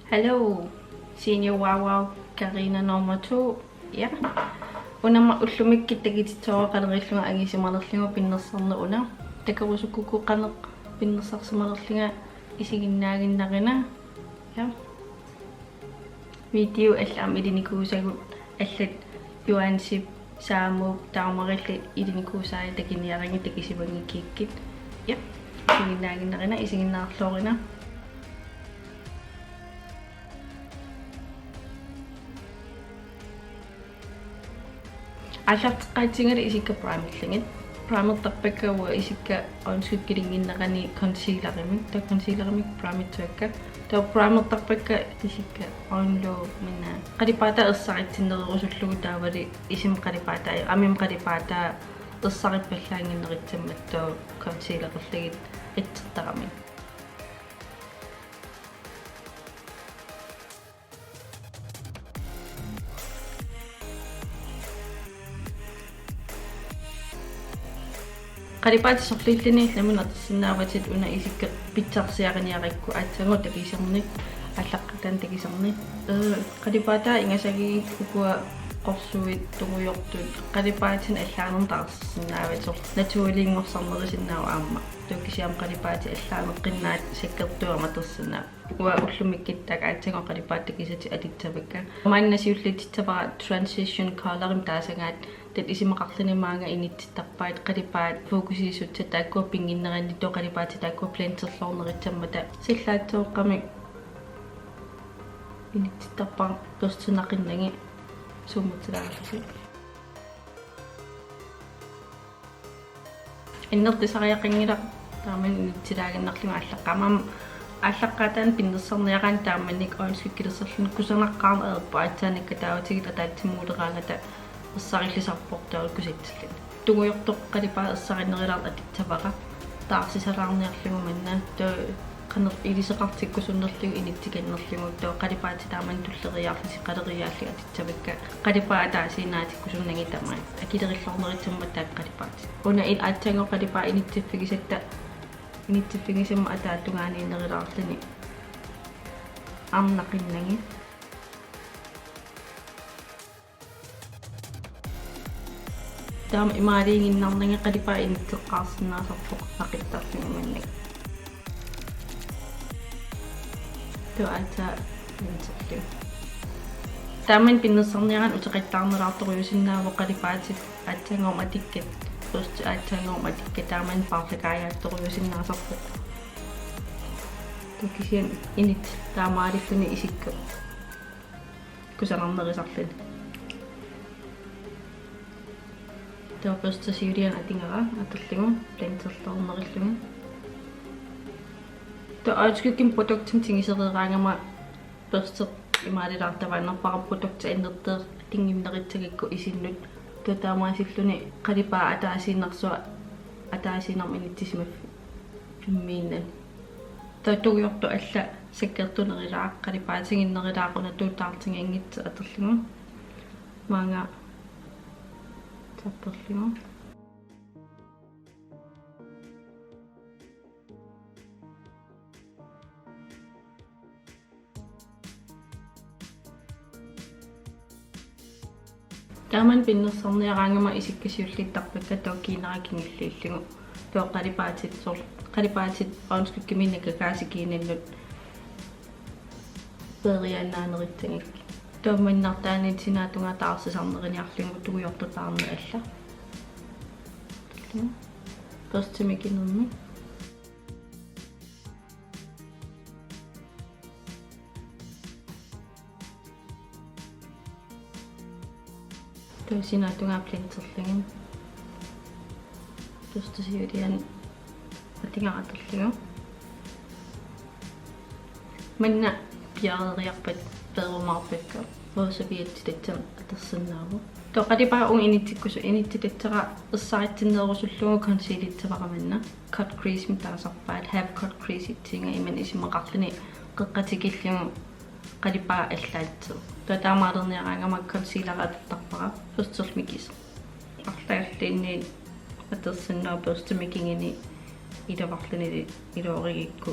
Hello, senior Wowow Karina number 2. Ja. Unama ullumikkittagititoa qalerillunga agisimalerlinga pinnersarna una. Takoqqikkumaarpugut qaneq pinnersarsimalerlinga isiginnaaginnarina. Ja. Video allam idinikuusagut allat yuansip saamuup taumarilli idinikuusaai takiniarangi takisivangikkikkit. Ja. Isiginnaaginnarina isiginnaarloorina. Аллартеққаатингали исикка праймерлингит праймертарпаккауа исикка онскуккилингиннерани консилеримик та консилеримик праймертуакка та праймертарпакка исикка онлоо мина қалипаата эссаритсиннерерусуллугу таавали исим қалипаата амим қалипаата эссариппаллаангиннеритсаммат тоо консилерерлигит итсертарамик Kalaallit sorlillini lamun atassinnaavatit una isikka pitsarsiaqaniarikku aatsangu takisarnik allaqqatan takisarnik Kalaallitaa ingasagi ukua qorsuit tungujortut Kalaallitin allaanertarsinnaavator naturaliingorsanerisinnaau aamma tukisiam Kalaallit allaameqqinnaat sakkertuama tersinna ukua ullumikkittaak aatsangu Kalaallit takisati atittavakka maannasiullititavara transition colorim taasangaat tet isimaqarlinimaanga inittittarpaat Kalaallit fokusisutta taakkua pinginneranni to Kalaallit taakkua planterlorneritsammata sillaatsoqqami inittittarpar tostunaqinnangi summutilaarlusi innertisariaqingila taaman inittilaaginnarlunga allaqqamam аллаққатаан пиннерсарниаран тааманник оонскиккилерсерлун кусанаққарна аерпа атсааникка тааватигила таатсимуулераангата эссариллисарпортаавал куситсиллин тугуйортоқ Kalaallit эссариннерилаар атитсавара таарсисалаарниарлугу манна тоо канер илисеқартиккусуннерлугу иниттиканнерлугу тоо Kalaallit тааман туллериаарлиси қалериаалли атитсавакка Kalaallit таасинаатиккусуннаги тамаа акилериллорнеритсамма таак Kalaallit уна ил аатсанго Kalaallit иниттиффигисатта иниттиффигисамма атаатунгааниннерилаарлани арнақиннаги таам имаалиингиннарнага Kalaallit иниттеққарсинаасарпоқ ақиттарлугуманнак туата инсерлу тааман пиннерсарниаран утеқиттаарнелаарторюсиннаавоо Kalaallit аатсангоорма тиккат Først aatsangoorma tikkataaman paarlakaajattoruusinnaasarpoq tukisian init taamaalilluni isikka kusanarnerisarluni too først siulian atingara aterlugu planterlornerillunga too aatskukkim produktum tingiserieraangama først imaalilaartavannerpara produkta innerteer tingimneritsagikku isinnut таамаасиллуни Kalaallit атаасиннэрсуа атаасиннарма иниттисимаф фиммииннан татугиорту алла саккертунерилаа Kalaallit-сигиннерилаақуна туутаартингиангитсо атерлугу маанга таppерлугу тааман пиннерсарниараангама исиккасиуллиттарпакка тоо кинеракингиллииллугу тоо Kalaallit аунскуккиминнакка каасикиинаннут перианнаанеритсагик тоо маннартаанит синаатунгаа таарсисарнериниарлугу тугуйортутаарне алла постимикинерми Sinatunga planterlingin tustasiulian atingaraterlugu manna piareriarpat perumarpakka usaviattitatsam atersinnaavu to Kalaallit un inittitatsara essaritsinneerusullugu concealitsavaramanna cut crease mitaasarpaat have cut crease itsinga iman isimeqarluni qeqqatikillugu Kalaallit allaatsuu таамаалерниараангама консилератарпара ферстерлмикис арлааллиинни атерсиннаа перстумикингини илаварлунили илооригикку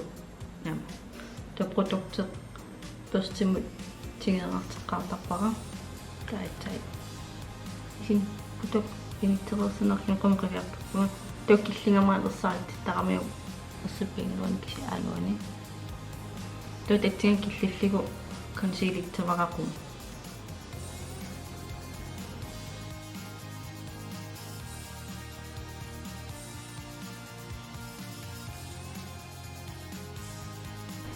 наама то продукт postimut tingeerarteqqaartarpara taitsai isin putuk inittereersunerlun qomeqiviartarpuga tukkillingamaan ersaarit taramiu ersipiinnuan kisi aaluani tutatsinga killilligu concealit-tavaqaqum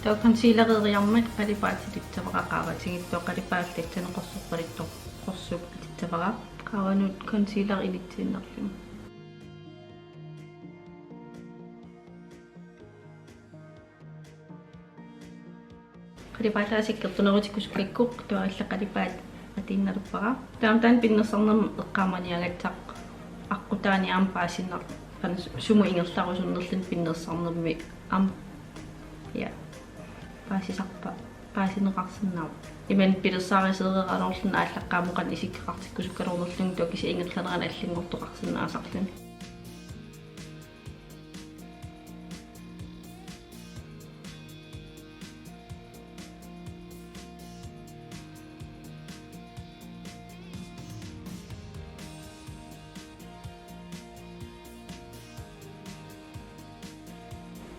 to concealer-eriarmat qalipaatilittavaqaqaavatingitto qalipaallatsaneqorsorpalitto qorsup atittavaqa qaavanut concealer ilitsiinnerlum qalipaalaasikkertunerutikusukikkuq tualla qalipaat atiinnaluppara taamtaan pinnersarnerm eqqaamaniagatsaq aqutaani aampaasinner pan sumu ingerlarusunnerlun pinnersarnermi am ja paasisarpa paasineqarsinnaa iman pilersaariseereranorlun ааllaqqaamoqan isikkeqartikkusukkalornerlun tokisi ingerlanerana allingortoqarsinnaasarlun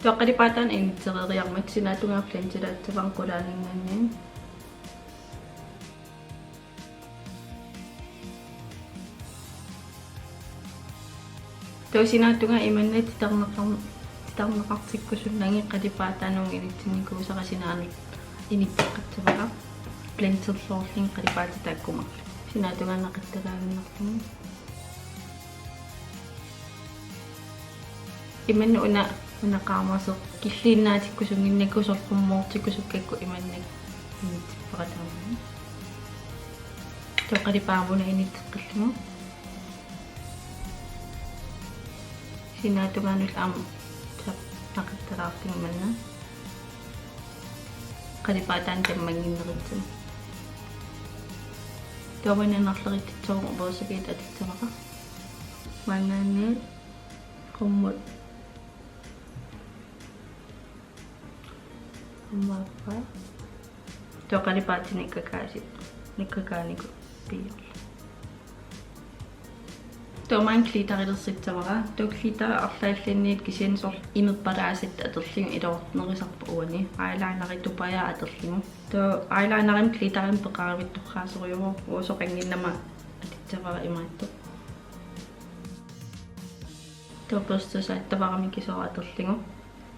toqalipaataan inittereeriarmat sinaatungaaplantilaattavang qulaaninganniin tosinaatunga imannat titarneqartikkusunnangi qalipaatanung initsinikuusaqasinaanut initteqqattavaqa planterlorlin qalipaatitaakkumarlu sinaatungaannaqittagaaginnerlugu imannu unaqaamaseq killiinnaatikkusunginnakusorpummoortikkusukkakku imannak inittippaqataamani toqalipaamuna initteqqillugu sinaatungaanul aam naqattaraartingumanna qalipaataan tammanginnerittum tomananarlerittittsorum upersagiit atittavaqa maangaanni qummut mapa toqalipaatinikkakaasit nikkakaaniku piirl toman kliitarilersittavaqa toklitara arlaalliniit kisiansor imerpalaasit aterligu ilornerisarpa uani eyelineritupaya aterligu to eyelinerim kliitarim peqaravittorraaseruyuvo usoqanginnama atittavaqa imaatto to postusaаттаварами кисора атерлигу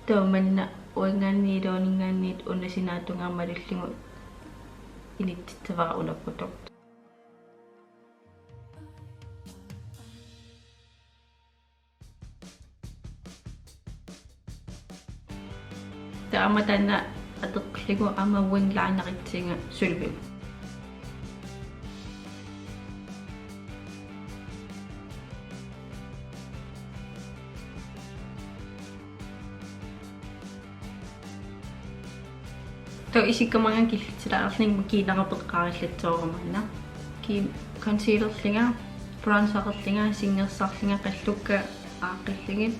тооманна уангаанниилуунингаанниит унасинааtungaammalulligu inittitavara unapputok taamatanna ateqligu amauanlaanaqitsinga sulvim to isikkamangan killitsalaarling kiinarapeqqaarillatsoorumana ki concealerlinga bronzerlinga singersarlinga qallukka aaqilligit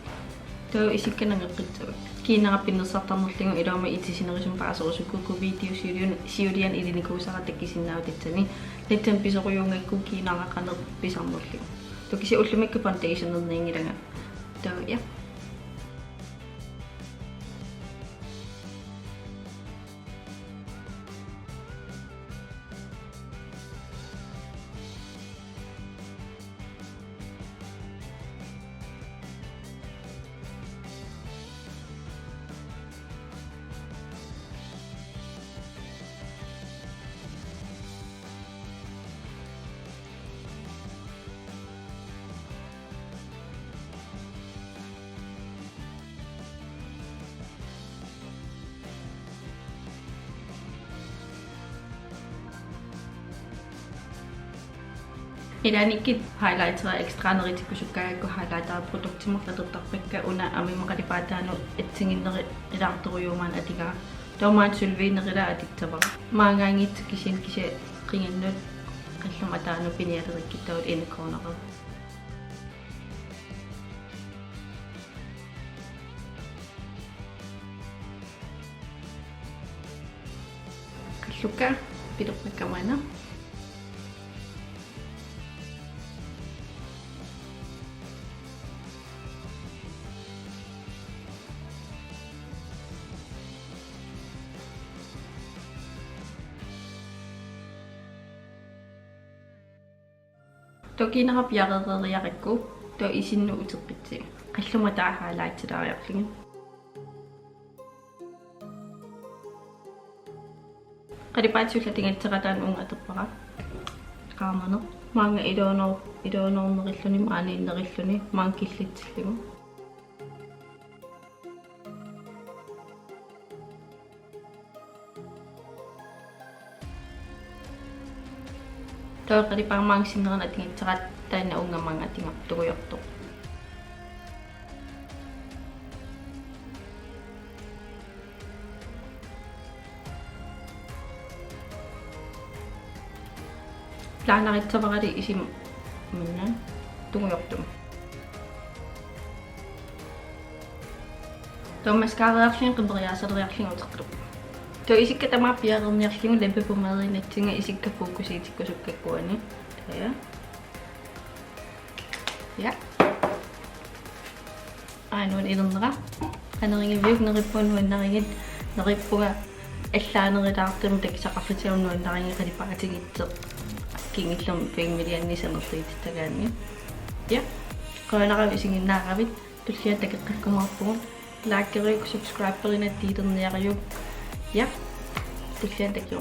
to isikkanangeqqitsavak kiinarapinnersartarnerlingu ilaama itisinerisum paaserusukku video siulian ilinikuusaratakkisinnaavatatsani nattam pisoruyungakku kiinaraqaner pisarnerligu to kisi ullumakku foundationerniingilanga to ja ilanikit highlightera extraaneritikkusukkaagakku highlightera produktimerlatertarpakka una amimaqalipaataanu atsinginneri ilaartoruyuumaan atigaa toomaat sulviinerila atittavara maangaangit kisin kise qingannut qallamataanu pinialerikkittaut inakornerer Luka, pidok na kamana. Toki nakapiyaqeqeriaqikku to isinnu uteqqitsi qallumataahaalaatsilariarlingin qalipaatsullatingatseqataan ungaterpara qaamane maanga iloonornerilluni maaniinnerilluni maankillitsillugu Tawag kali pang mang sinneran at tingin tayo na unga mga tingap tuyok-tuk. Planakit sa mga di isim mana tuyok-tuk. Tawag mas karaksyon kung reaksyon o sakrup. So isig ka tama piyarong yung lebe pumarin at nga isig ka focus isig ko sukkakuha ni. Kaya. Ya. Ano ilang naka? Ano ring ibig naripon narigid naripunga esla naridakter mo sa kafetsaw no naring kalipating ito. King itlong pengmilian ni sa notreat tagan. Ya. Kung isiginnaaravit Tullianilu like kayo, subscribe pa rin at dito na kayo. Yeah, Tullianilu.